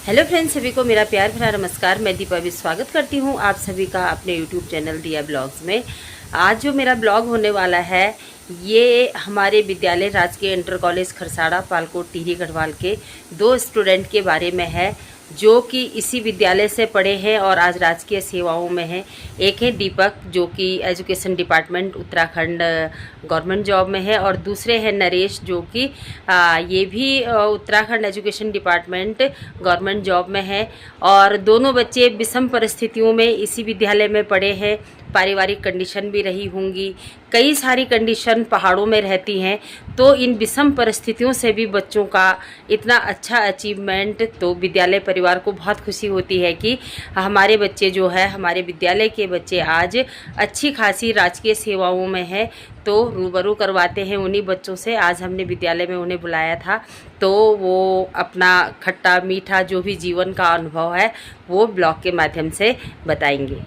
Hello friends, सभी को मेरा प्यार भरा नमस्कार। मैं दीपा भी स्वागत करती हूँ आप सभी का अपने यूट्यूब चैनल दिया ब्लॉग्स में। आज जो मेरा ब्लॉग होने वाला है ये हमारे विद्यालय राजकीय इंटर कॉलेज खरसाड़ा पालकोट टिहरी गढ़वाल के दो स्टूडेंट के बारे में है जो कि इसी विद्यालय से पढ़े हैं और आज राजकीय सेवाओं में हैं। एक है दीपक जो कि education department Uttarakhand government job में है और दूसरे हैं नरेश जो कि ये भी Uttarakhand education department government job में है। और दोनों बच्चे विषम परिस्थितियों में इसी विद्यालय में पढ़े हैं। पारिवारिक कंडीशन भी रही होंगी, कई सारी कंडीशन पहाड़ों में रहती हैं, तो इन विषम परिस्थितियों से भी बच्चों का इतना अच्छा अचीवमेंट, तो विद्यालय परिवार को बहुत खुशी होती है कि हमारे बच्चे जो है हमारे विद्यालय के बच्चे आज अच्छी खासी राजकीय सेवाओं में है। तो रूबरू करवाते हैं उन्हीं बच्चों से। आज हमने विद्यालय में उन्हें बुलाया था तो वो अपना खट्टा मीठा जो भी जीवन का अनुभव है वो ब्लॉग के माध्यम से बताएंगे।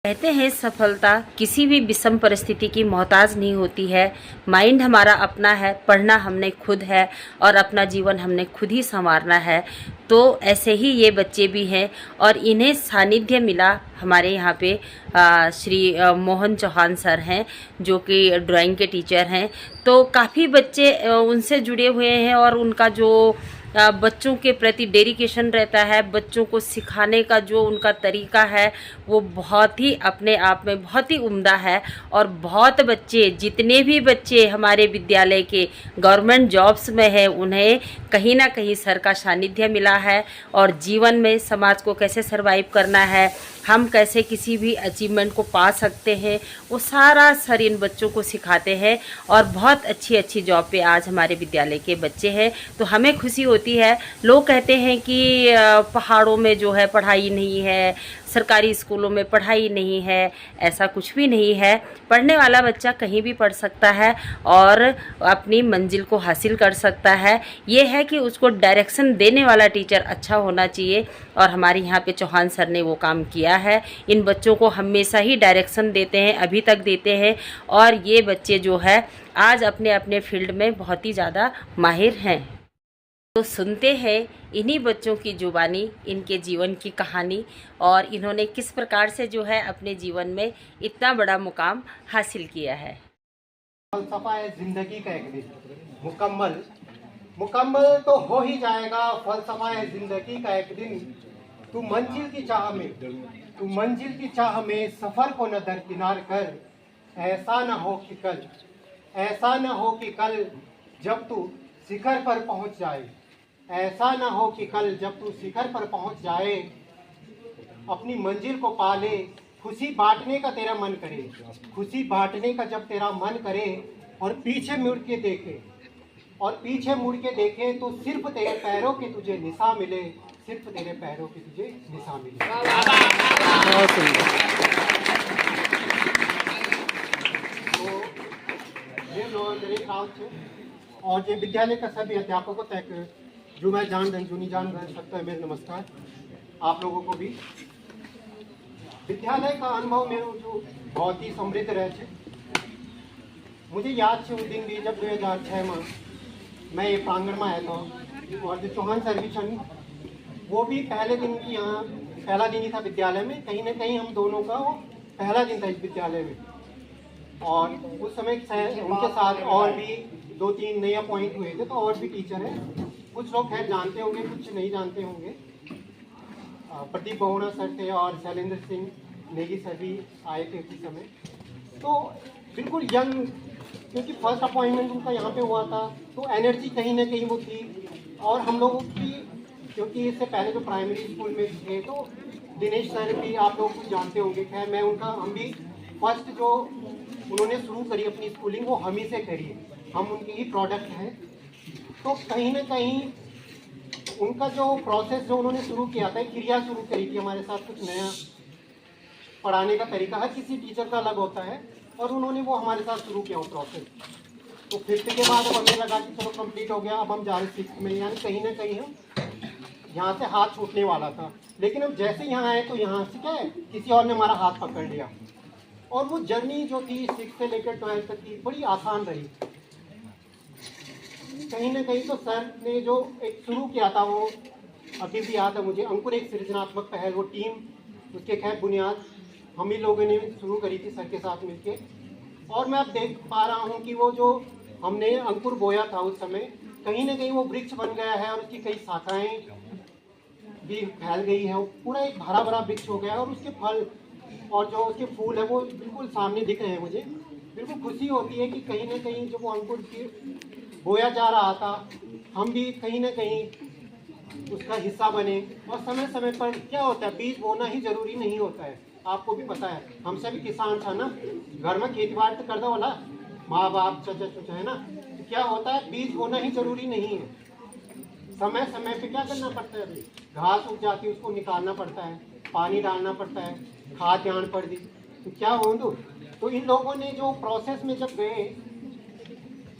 कहते हैं सफलता किसी भी विषम परिस्थिति की मोहताज नहीं होती है। माइंड हमारा अपना है, पढ़ना हमने खुद है और अपना जीवन हमने खुद ही संवारना है। तो ऐसे ही ये बच्चे भी हैं और इन्हें सानिध्य मिला हमारे यहाँ पे श्री मोहन चौहान सर हैं जो कि ड्राइंग के टीचर हैं। तो काफ़ी बच्चे उनसे जुड़े हुए हैं और उनका जो बच्चों के प्रति डेडिकेशन रहता है, बच्चों को सिखाने का जो उनका तरीका है वो बहुत ही अपने आप में बहुत ही उम्दा है। और बहुत बच्चे, जितने भी बच्चे हमारे विद्यालय के गवर्नमेंट जॉब्स में हैं, उन्हें कहीं ना कहीं सर का सानिध्य मिला है और जीवन में समाज को कैसे सर्वाइव करना है, हम कैसे किसी भी अचीवमेंट को पा सकते हैं, वो सारा सर इन बच्चों को सिखाते हैं। और बहुत अच्छी अच्छी जॉब पे आज हमारे विद्यालय के बच्चे हैं, तो हमें खुशी होती है। लोग कहते हैं कि पहाड़ों में जो है पढ़ाई नहीं है, सरकारी स्कूलों में पढ़ाई नहीं है, ऐसा कुछ भी नहीं है। पढ़ने वाला बच्चा कहीं भी पढ़ सकता है और अपनी मंजिल को हासिल कर सकता है। ये है कि उसको डायरेक्शन देने वाला टीचर अच्छा होना चाहिए और हमारे यहाँ पे चौहान सर ने वो काम किया है। इन बच्चों को हमेशा ही डायरेक्शन देते हैं, अभी तक देते हैं और ये बच्चे जो है आज अपने अपने फील्ड में बहुत ही ज़्यादा माहिर हैं। तो सुनते हैं इन्हीं बच्चों की जुबानी, इनके जीवन की कहानी और इन्होंने किस प्रकार से जो है अपने जीवन में इतना बड़ा मुकाम हासिल किया है। फलसफा है जिंदगी का एक दिन मुकम्मल तो हो ही जाएगा। फलसफा है जिंदगी का एक दिन, तू मंजिल की चाह में सफर को न दरकिनार कर। ऐसा न हो कि कल जब तू शिखर पर पहुंच जाए, ऐसा न हो कि कल जब तू शिखर पर पहुंच जाए, अपनी मंजिल को पाले, खुशी बांटने का तेरा मन करे, खुशी बांटने का जब तेरा मन करे और पीछे मुड़ के देखे तो सिर्फ तेरे पैरों के तुझे निशा मिले, सिर्फ तेरे पैरों के तुझे निशा मिले। तो ये लोग मेरे ख्याल से और ये विद्यालय का सभी अध्यापकों तक जो मैं जान सकता है, मेरे नमस्कार आप लोगों को भी। विद्यालय का अनुभव मेरे जो बहुत ही समृद्ध रहे। मुझे याद है उस दिन भी जब 2006 में मैं ये प्रांगण में आया था और जो चौहान सर भी छन वो भी पहले दिन की यहाँ पहला दिन ही था विद्यालय में। कहीं ना कहीं हम दोनों का वो पहला दिन था इस विद्यालय में और उस समय उनके साथ और भी 2-3 नए अपॉइंट हुए थे, तो और भी टीचर हैं। कुछ लोग खैर जानते होंगे, कुछ नहीं जानते होंगे। प्रदीप बहुणा सर थे और शैलेंद्र सिंह नेगी सर भी आए थे उसी समय। तो बिल्कुल यंग, क्योंकि फर्स्ट अपॉइंटमेंट उनका यहाँ पे हुआ था, तो एनर्जी कहीं ना कहीं वो थी। और हम लोगों की, क्योंकि इससे पहले जो प्राइमरी स्कूल में थे तो दिनेश सर भी आप लोग कुछ जानते होंगे। खैर मैं उनका, हम भी फर्स्ट जो उन्होंने शुरू करी अपनी स्कूलिंग वो हम ही से करी, हम उनके ही प्रोडक्ट हैं। तो कहीं ना कहीं उनका जो प्रोसेस जो उन्होंने शुरू किया था, क्रिया शुरू करी थी हमारे साथ, कुछ नया पढ़ाने का तरीका हर किसी टीचर का अलग होता है और उन्होंने वो हमारे साथ शुरू किया वो प्रोसेस। तो 5th के बाद अब हमें लगा कि चलो कंप्लीट हो गया, अब हम जा रहे 6th में, यानी कहीं ना कहीं हम यहाँ से हाथ छूटने वाला था। लेकिन हम जैसे यहाँ आए तो यहाँ से क्या है, किसी और ने हमारा हाथ पकड़ लिया और वो जर्नी जो थी 6th से लेकर 12th तक की बड़ी आसान रही। कहीं ना कहीं तो सर ने जो एक शुरू किया था वो अभी भी याद है मुझे। अंकुर एक सृजनात्मक पहल, वो टीम, उसके खैर बुनियाद हम ही लोगों ने शुरू करी थी सर के साथ मिलके। और मैं अब देख पा रहा हूँ कि वो जो हमने अंकुर बोया था उस समय, कहीं ना कहीं वो वृक्ष बन गया है और उसकी कई शाखाएं भी फैल गई है। वो पूरा एक हरा भरा वृक्ष हो गया है और उसके फल और जो उसके फूल है वो बिल्कुल सामने दिख रहे हैं। मुझे बिल्कुल खुशी होती है कि कहीं ना कहीं जो वो अंकुर की बोया जा रहा था, हम भी कहीं ना कहीं उसका हिस्सा बने। और समय समय पर क्या होता है, बीज बोना ही जरूरी नहीं होता है, आपको भी पता है। हम सभी किसान था ना, घर में खेती बाड़ी तो करता वाला माँ बाप चाचा चचा है ना, तो क्या होता है बीज बोना ही जरूरी नहीं है। समय समय पे क्या करना पड़ता है, अभी घास उग जाती है उसको निकालना पड़ता है, पानी डालना पड़ता है, खाद जान पड़ दी। तो क्या हो तो इन लोगों ने जो प्रोसेस में जब गए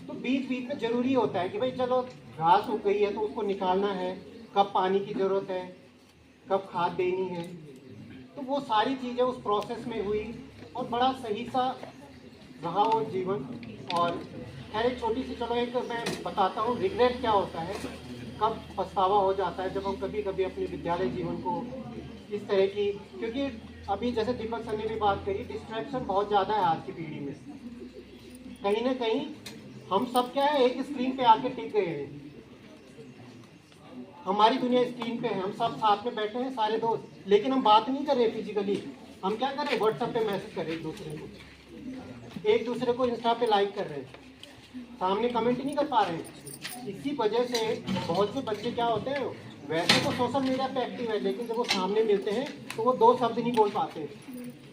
तो बीच बीच में जरूरी होता है कि भाई चलो घास उग गई है तो उसको निकालना है, कब पानी की जरूरत है, कब खाद देनी है। तो वो सारी चीज़ें उस प्रोसेस में हुई और बड़ा सही सा रहा वो जीवन। और खैर एक छोटी सी, चलो एक मैं बताता हूँ रिग्रेट क्या होता है, कब पछतावा हो जाता है जब हम कभी कभी अपने विद्यालय जीवन को इस तरह की, क्योंकि अभी जैसे दीपक सर ने भी बात करी, डिस्ट्रैक्शन बहुत ज़्यादा है आज की पीढ़ी में। कहीं ना कहीं हम सब क्या है, एक स्क्रीन पे आके टिक गए हैं। हमारी दुनिया स्क्रीन पे है, हम सब साथ में बैठे हैं सारे दोस्त, लेकिन हम बात नहीं कर रहे फिजिकली। हम क्या कर रहे हैं, व्हाट्सएप पे मैसेज कर रहे हैं एक दूसरे को इंस्टा पे लाइक कर रहे हैं, सामने कमेंट नहीं कर पा रहे हैं। इसी वजह से बहुत से बच्चे क्या होते हैं, वैसे तो सोशल मीडिया पे एक्टिव है, लेकिन जब वो सामने मिलते हैं तो वो दो शब्द नहीं बोल पाते,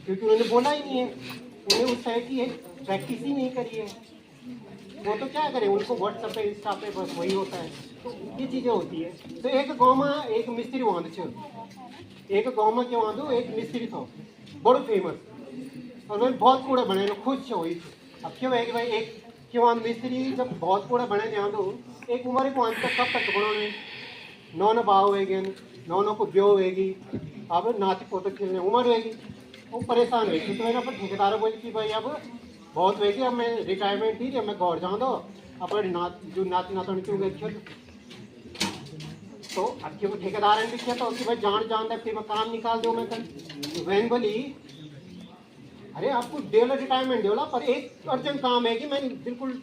क्योंकि उन्होंने बोला ही नहीं है, उन्हें उस तरह की प्रैक्टिस ही नहीं करी है। वो तो क्या करें, उनको व्हाट्सएप पे इंस्टा पे बस वही होता है। तो ये चीज़ें होती है। तो एक गाँव में एक मिस्त्री वहाँ छे, एक गाँव में क्या वहाँ एक मिस्त्री था बड़ो फेमस, और वे बहुत कूड़ा बने खुश छे हुई। अब क्यों है कि भाई एक कि वहाँ मिस्त्री जब बहुत कूड़ा बने ध्यान दो, एक उम्र को अंत कब तक बनाने, नौ न बाव होगी, नौ को ब्यो होगी, अब नाती पोते खेलने उम्र होगी, वो परेशान हुई। तो मैंने अपने ठेकेदार बोली कि भाई अब बहुत होगी, अब मैं रिटायरमेंट दी, अब मैं गौर जाऊँ दो अपने जो नाती नातन क्यों गए खेल। तो अब क्यों ठेकेदार ने भी किया था कि भाई जान जान दे, फिर मैं काम निकाल दो। मैं कल वैन बोली अरे आपको डेला रिटायरमेंट देला, पर एक अर्जेंट काम है कि मैं बिल्कुल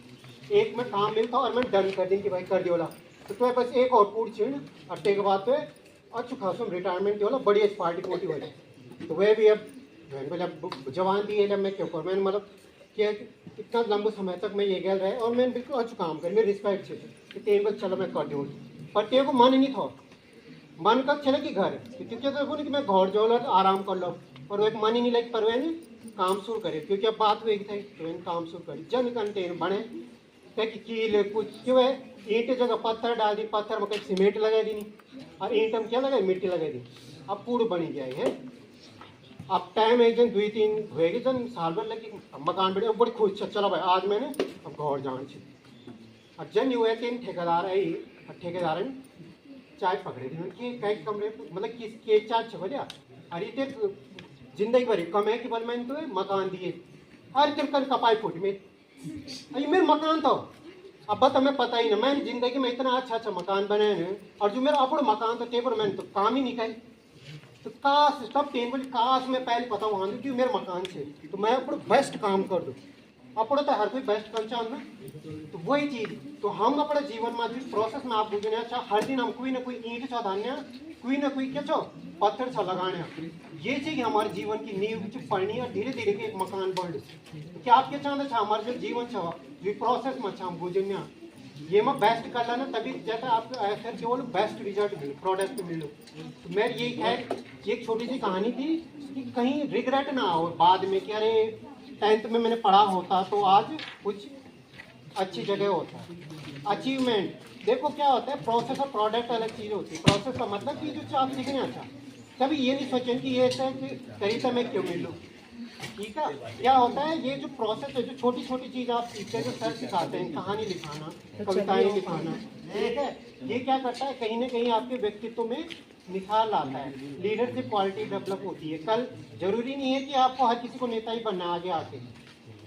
एक में काम मिलता और मैं डन कर दी कि भाई कर दियोला। तो तुम्हें बस एक और पूछ छिड़ अट्टे के बाद पे अच्छु खासम रिटायरमेंट दियोला, बड़ी अच्छी पार्टी मोटी हो जाए। तो वह भी अब मैंने बोला जवान दी है जब मैं क्यों कर, मैंने मतलब क्या इतना लंबे समय तक मैं ये गया रहे और मैंने बिल्कुल अच्छु काम कर, मेरी रिस्पेक्ट छे कि तेन बस चलो मैं कर दूँ। पर तेरे को मन नहीं था, मन कब चले कि घर, क्योंकि तो कि मैं घर जाओ आराम कर लो, पर वो एक मन ही नहीं लगी। पर वह काम शुरू करे, क्योंकि अब बात हुई थी तो इन काम शुरू करी, जन कंटेन बने कि कील कुछ क्यों है, ईंट जगह पत्थर डाल दी, पत्थर में कहीं सीमेंट लगा दी नहीं, और ईंट में क्या लगा मिट्टी लगा दी, अब पूर्ण बनी गया है। अब टाइम एक दिन 2-3 होएगी जन साल भर लगी, मकान बड़े बड़ी खुश चलो भाई आज मैंने अब घर जान छे। अब जन हुए 3 ठेकेदार आई, ठेकेदार चाय पकड़े थे उनकी कई कमरे, मतलब किस के चार छपलिया अरे ते जिंदगी भरी कम है कि बल मैंने तो मकान दिए, अरे तेरे कल कपाई फूट में अरे मेरे मकान तो अब तो मैं पता ही ना, मैंने जिंदगी में इतना अच्छा अच्छा मकान बनाए हैं, और जो मेरा अपना मकान था टेबल मैंने तो काम ही नहीं करे। तो काश तब टेबल काश मैं पहले पता वहाँ दूँ कि मेरे मकान से, तो मैं अपना बेस्ट काम कर दूँ। अपना तो हर कोई बेस्ट कर चाह ना, तो वही चीज़ तो हम अपने जीवन में जिस प्रोसेस में आप बुझने अच्छा हर दिन हम कोई ना कोई ईंट छो धान्य, कोई ना कोई क्या छो पत्थर छो लगाने, ये चीज़ हमारे जीवन की नींव पड़नी है, धीरे धीरे के एक मकान बढ़। क्या आप क्या चाहते छा हमारे जो जीवन छो जो प्रोसेस में छा हम बुझने ये मैं बेस्ट कर लेना, तभी जैसे आपको ऐसा केवल बेस्ट रिजल्ट मिले, प्रोडक्ट मिलो। तो मेरी ये है, एक छोटी सी कहानी थी कि कहीं रिग्रेट ना हो बाद में कि अरे 10th में मैंने पढ़ा होता तो आज कुछ अच्छी जगह होता है। अचीवमेंट देखो क्या होता है, प्रोसेस और प्रोडक्ट अलग चीज़ होती है। प्रोसेस का मतलब कि जो आप सीखने अच्छा, कभी ये नहीं सोचें कि ये ऐसा कि तरीका मैं क्यों मिलूँ, ठीक है। क्या होता है ये जो प्रोसेस है, जो छोटी छोटी चीज़ आप सीखते हैं, जो सर सिखाते हैं, कहानी लिखाना, कविताएं लिखाना, ठीक है, ये क्या करता है कहीं ना कहीं आपके व्यक्तित्व में निखार लाता है, लीडरशिप क्वालिटी डेवलप होती है। कल जरूरी नहीं है कि आपको हर किसी को नेता ही बनना आगे आके,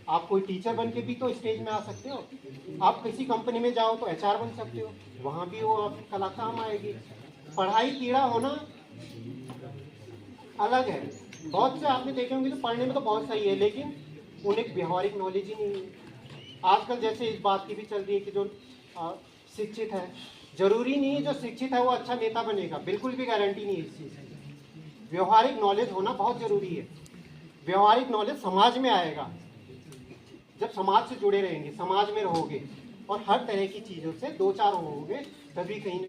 आप कोई टीचर बन के भी तो स्टेज में आ सकते हो, आप किसी कंपनी में जाओ तो HR बन सकते हो, वहाँ भी वो आपकी कला काम आएगी। पढ़ाई कीड़ा होना अलग है। बहुत से आपने देखे होंगे तो पढ़ने में तो बहुत सही है, लेकिन उन्हें व्यवहारिक नॉलेज ही नहीं है। आजकल जैसे इस बात की भी चल रही है कि जो शिक्षित है, जरूरी नहीं है जो शिक्षित है वो अच्छा नेता बनेगा, बिल्कुल भी गारंटी नहीं है इस चीज़ की। व्यवहारिक नॉलेज होना बहुत जरूरी है। व्यवहारिक नॉलेज समाज में आएगा जब समाज से जुड़े रहेंगे, समाज में रहोगे और हर तरह की चीज़ों से दो चार होगे, तभी कहीं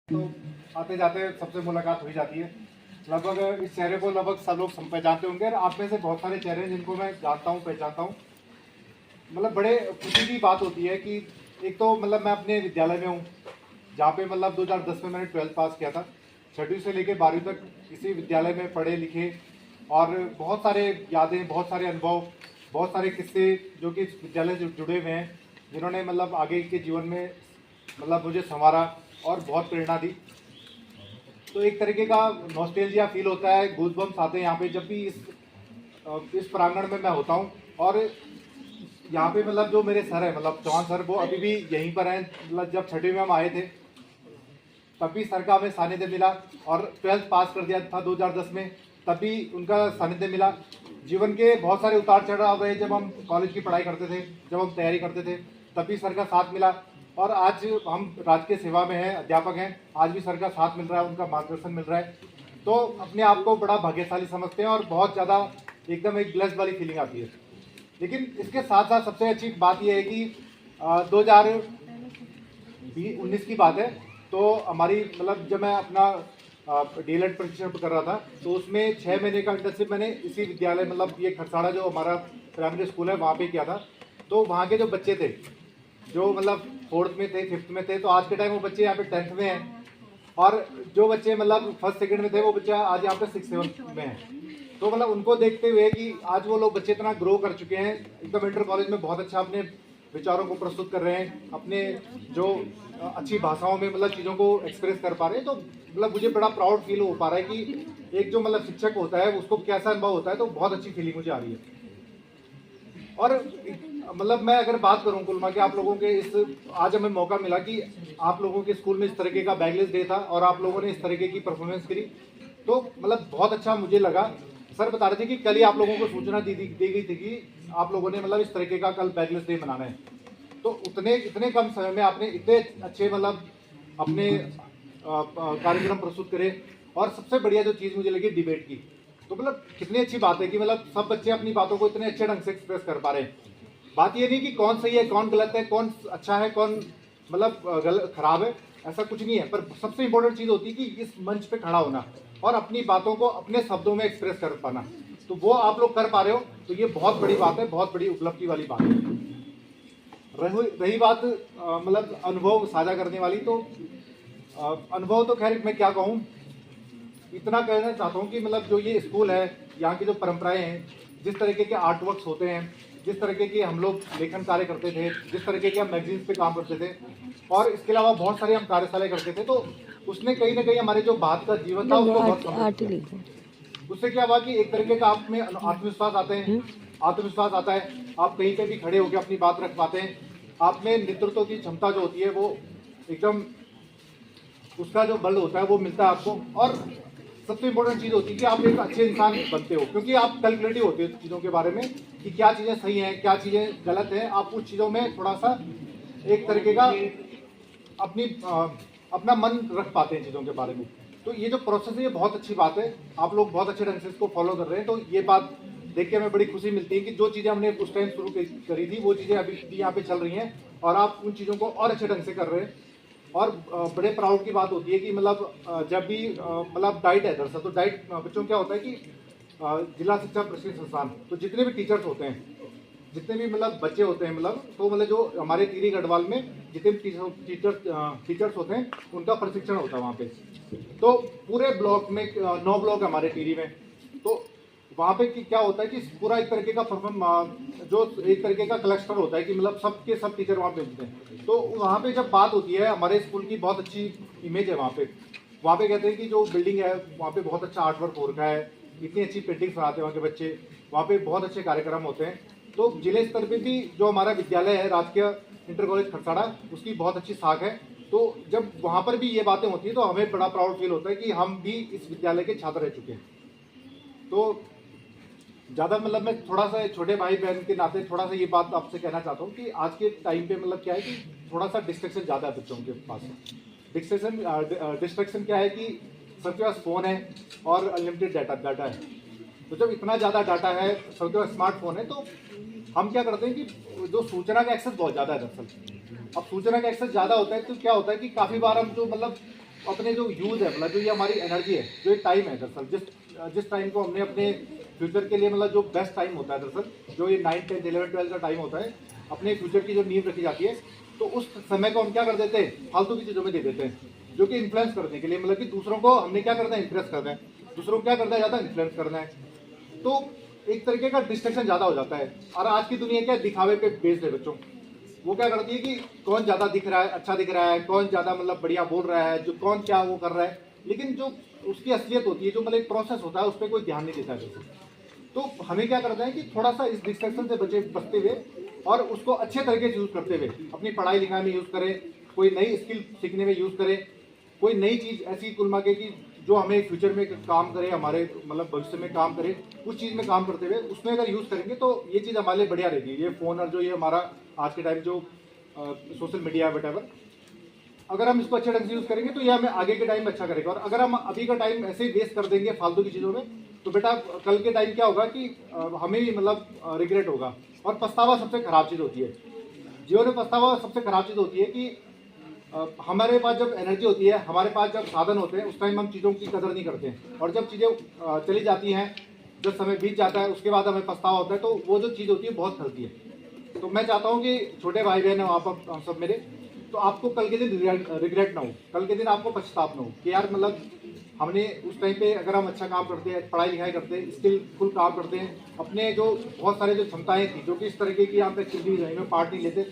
तो आते जाते सबसे मुलाकात हो ही जाती है। लगभग इस चेहरे को लगभग सब लोग पहचानते होंगे और आप में से बहुत सारे चेहरे हैं जिनको मैं जानता हूँ, पहचानता हूँ। मतलब बड़े खुशी की बात होती है कि एक तो मतलब मैं अपने विद्यालय में हूँ जहाँ पे मतलब 2010 में मैंने 12th पास किया था। 6वीं से लेकर 12वीं तक इसी विद्यालय में पढ़े लिखे और बहुत सारे यादें, बहुत सारे अनुभव, बहुत सारे किस्से जो कि इस विद्यालय से जुड़े हुए हैं, जिन्होंने मतलब आगे के जीवन में मतलब मुझे संवारा और बहुत प्रेरणा दी। तो एक तरीके का नॉस्टैल्जिया फील होता है, गूज़बम्स आते हैं यहाँ पे जब भी इस प्रांगण में मैं होता हूँ। और यहाँ पे मतलब जो मेरे सर है, मतलब चौहान सर, वो अभी भी यहीं पर हैं। मतलब जब 6वीं में हम आए थे तब भी सर का हमें सानिध्य मिला और 12th पास कर दिया था 2010 में, तब भी उनका सानिध्य मिला। जीवन के बहुत सारे उतार चढ़ाव रहे, जब हम कॉलेज की पढ़ाई करते थे, जब हम तैयारी करते थे, तब भी सर का साथ मिला। और आज हम राजकीय सेवा में हैं, अध्यापक हैं, आज भी सर का साथ मिल रहा है, उनका मार्गदर्शन मिल रहा है। तो अपने आप को बड़ा भाग्यशाली समझते हैं और बहुत ज़्यादा एकदम एक ब्लेस्ड वाली फीलिंग आती है। लेकिन इसके साथ साथ सबसे अच्छी बात यह है कि 2019 की बात है, तो हमारी मतलब जब मैं अपना डीएलएड प्रशिक्षण कर रहा था, तो उसमें 6 महीने का इंटर्नशिप मैंने इसी विद्यालय, मतलब ये खरसाड़ा जो हमारा प्राइमरी स्कूल है, वहाँ पे किया था। तो वहाँ के जो बच्चे थे, जो मतलब 4th में थे, 5th में थे, तो आज के टाइम वो बच्चे यहाँ पे 10th में हैं। और जो बच्चे मतलब 1st 2nd में थे, वो बच्चा आज यहाँ पे 6th 7th में है। तो मतलब उनको देखते हुए कि आज वो लोग बच्चे इतना ग्रो कर चुके हैं, एकदम इंटर कॉलेज में बहुत अच्छा अपने विचारों को प्रस्तुत कर रहे हैं, अपने जो अच्छी भाषाओं में मतलब चीज़ों को एक्सप्रेस कर पा रहे हैं। तो मतलब मुझे बड़ा प्राउड फील हो पा रहा है कि एक जो मतलब शिक्षक होता है उसको कैसा अनुभव होता है। तो बहुत अच्छी फीलिंग मुझे आ रही है। और मतलब मैं अगर बात करूं कुल मिला के आप लोगों के आज हमें मौका मिला कि आप लोगों के स्कूल में इस तरीके का बैगलेस डे था और आप लोगों ने इस तरीके की परफॉर्मेंस करी, तो मतलब बहुत अच्छा मुझे लगा। सर बता रहे थे कि कल ही आप लोगों को सूचना दी गई थी कि आप लोगों ने मतलब इस तरीके का कल बैगलेस डे मनाना है। तो इतने कम समय में आपने इतने अच्छे मतलब अपने कार्यक्रम प्रस्तुत करे। और सबसे बढ़िया जो चीज़ मुझे लगी डिबेट की, तो मतलब कितनी अच्छी बात है कि मतलब सब बच्चे अपनी बातों को इतने अच्छे ढंग से एक्सप्रेस कर पा रहे हैं। बात ये नहीं कि कौन सही है, कौन गलत है, कौन अच्छा है, कौन मतलब खराब है, ऐसा कुछ नहीं है। पर सबसे इंपॉर्टेंट चीज़ होती है कि इस मंच पे खड़ा होना और अपनी बातों को अपने शब्दों में एक्सप्रेस कर पाना। तो वो आप लोग कर पा रहे हो, तो ये बहुत बड़ी बात है, बहुत बड़ी उपलब्धि वाली बात है। रही बात मतलब अनुभव साझा करने वाली, तो अनुभव तो खैर मैं क्या कहूँ, इतना कहना चाहता हूँ कि मतलब जो ये स्कूल है, यहाँ की जो परंपराएं हैं, जिस तरीके के आर्ट वर्क्स होते हैं, जिस तरीके की हम लोग लेखन कार्य करते थे, जिस तरीके के हम मैगजीन्स पे काम करते थे, और इसके अलावा बहुत सारी हम कार्यशालाएं करते थे, तो उसने कहीं ना कहीं हमारे जो बात का जीवन था उसको बहुत समृद्ध किया। उससे क्या हुआ कि एक तरीके का आप में आत्मविश्वास आता है, आप कहीं पे भी खड़े होकर अपनी बात रख पाते हैं। आप में नेतृत्व की क्षमता जो होती है वो एकदम, उसका जो बल होता है वो मिलता है आपको। और सबसे इम्पोर्टेंट चीज़ होती है कि आप एक अच्छे इंसान बनते हो, क्योंकि आप कैलकुलेटिव होते हो चीज़ों के बारे में कि क्या चीज़ें सही हैं, क्या चीज़ें गलत हैं। आप उस चीज़ों में थोड़ा सा एक तरीके का अपना मन रख पाते हैं चीज़ों के बारे में। तो ये जो प्रोसेस है ये बहुत अच्छी बात है, आप लोग बहुत अच्छे ढंग से इसको फॉलो कर रहे हैं। तो ये बात देख के हमें बड़ी खुशी मिलती है कि जो चीज़ें हमने उस टाइम शुरू करी थी वो चीज़ें अभी भी यहाँ पे चल रही हैं और आप उन चीज़ों को और अच्छे ढंग से कर रहे हैं। और बड़े प्राउड की बात होती है कि मतलब जब भी मतलब डाइट है दरअसल, तो डाइट बच्चों क्या होता है कि जिला शिक्षा प्रशिक्षण संस्थान, तो जितने भी टीचर्स होते हैं, जितने भी मतलब बच्चे होते हैं, मतलब तो मतलब जो हमारे टिहरी गढ़वाल में जितने भी टीचर्स होते हैं उनका प्रशिक्षण होता है वहाँ पे। तो पूरे ब्लॉक में 9 ब्लॉक हमारे टिहरी में, तो वहाँ पे क्या होता है कि पूरा एक तरीके का जो एक तरीके का क्लस्टर होता है कि मतलब सब टीचर वहाँ पे होते हैं। तो वहाँ पे जब बात होती है, हमारे स्कूल की बहुत अच्छी इमेज है वहाँ पे कहते हैं कि जो बिल्डिंग है वहाँ पे बहुत अच्छा आर्ट वर्क हो रखा है, इतनी अच्छी पेंटिंग्स बनाते हैं वहाँ के बच्चे, वहाँ पे बहुत अच्छे कार्यक्रम होते हैं। तो जिले स्तर पे भी जो हमारा विद्यालय है राजकीय इंटर कॉलेज खरसाड़ा, उसकी बहुत अच्छी साख है। तो जब वहाँ पर भी ये बातें होती हैं तो हमें बड़ा प्राउड फील होता है कि हम भी इस विद्यालय के छात्र रह चुके हैं। तो ज़्यादा मतलब मैं थोड़ा सा छोटे भाई बहन के नाते थोड़ा सा ये बात आपसे कहना चाहता हूँ कि आज के टाइम पे मतलब क्या है कि थोड़ा सा डिस्ट्रैक्शन ज़्यादा है बच्चों के पास। डिस्ट्रैक्शन क्या है कि सबके पास फ़ोन है और अनलिमिटेड डाटा है। तो जब इतना ज़्यादा डाटा है, सबके पास स्मार्टफोन है, तो हम क्या करते हैं कि जो सूचना का एक्सेस बहुत ज़्यादा है दरअसल। अब सूचना का एक्सेस ज़्यादा होता है तो क्या होता है कि काफ़ी बार हम जो मतलब अपने जो यूज़ है, मतलब जो ये हमारी एनर्जी है, जो ये टाइम है दरअसल, जिस टाइम को हमने अपने फ्यूचर के लिए मतलब जो बेस्ट टाइम होता है दरअसल, जो ये 9, 10, 11, 12 का टाइम होता है, अपने फ्यूचर की जो नींव रखी जाती है, तो उस समय को हम क्या कर देते हैं, फालतू की चीज़ों में दे देते हैं, जो कि इन्फ्लुएंस करने के लिए, मतलब कि दूसरों को हमने क्या करना है, इंप्रेस करना है, दूसरों को क्या करना है, ज़्यादा इन्फ्लुएंस करना है। तो एक तरीके का डिस्ट्रैक्शन ज़्यादा हो जाता है। और आज की दुनिया क्या दिखावे पे बेस्ड है बच्चों। वो क्या करती है कि कौन ज़्यादा दिख रहा है, अच्छा दिख रहा है, कौन ज़्यादा मतलब बढ़िया बोल रहा है, जो कौन क्या वो कर रहा है, लेकिन जो उसकी असलियत होती है, जो मतलब एक प्रोसेस होता है, उस पर कोई ध्यान नहीं देता है। तो हमें क्या करना है कि थोड़ा सा इस डिस्ट्रैक्शन से बचते हुए और उसको अच्छे तरीके से यूज़ करते हुए अपनी पढ़ाई लिखाई में यूज़ करें, कोई नई स्किल सीखने में यूज़ करें, कोई नई चीज़ ऐसी कुल मिला के कि जो हमें फ्यूचर में काम करे, हमारे मतलब भविष्य में काम करे, उस चीज़ में काम करते हुए उसमें अगर यूज़ करेंगे तो ये चीज़ हमारे लिए बढ़िया रहेगी। ये फ़ोन और जो ये हमारा आज के टाइम जो सोशल मीडिया है वटेवर, अगर हम इसको अच्छे ढंग से यूज़ करेंगे तो ये हमें आगे के टाइम में अच्छा करेगा। और अगर हम अभी का टाइम ऐसे ही वेस्ट कर देंगे फालतू की चीज़ों में, तो बेटा कल के टाइम क्या होगा कि हमें ही मतलब रिग्रेट होगा। और पछतावा सबसे खराब चीज़ होती है जीवन में। पछतावा सबसे खराब चीज़ होती है कि हमारे पास जब एनर्जी होती है, हमारे पास जब साधन होते हैं, उस टाइम हम चीज़ों की कदर नहीं करते हैं। और जब चीज़ें चली जाती हैं, जब समय बीत जाता है, उसके बाद हमें पछतावा होता है, तो वो जो चीज़ होती है बहुत खलती है। तो मैं चाहता हूँ कि छोटे भाई बहन हो आप सब मेरे, तो आपको कल के दिन रिग्रेट ना हो, कल के दिन आपको पछतावा ना हो कि यार मतलब हमने उस टाइम पे अगर हम अच्छा काम करते हैं, पढ़ाई लिखाई करते हैं, स्किलफुल काम करते हैं, अपने जो बहुत सारे जो क्षमताएं थी जो कि इस तरीके की यहाँ पे एक्टिविटीज में पार्ट नहीं लेते,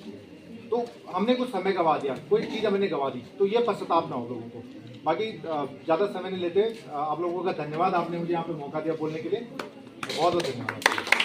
तो हमने कुछ समय गंवा दिया, कोई चीज़ हमने गंवा दी, तो ये पश्चाताप ना हो लोगों को। बाकी ज़्यादा समय नहीं लेते। आप लोगों का धन्यवाद, आपने मुझे यहाँ पे मौका दिया बोलने के लिए, बहुत बहुत धन्यवाद।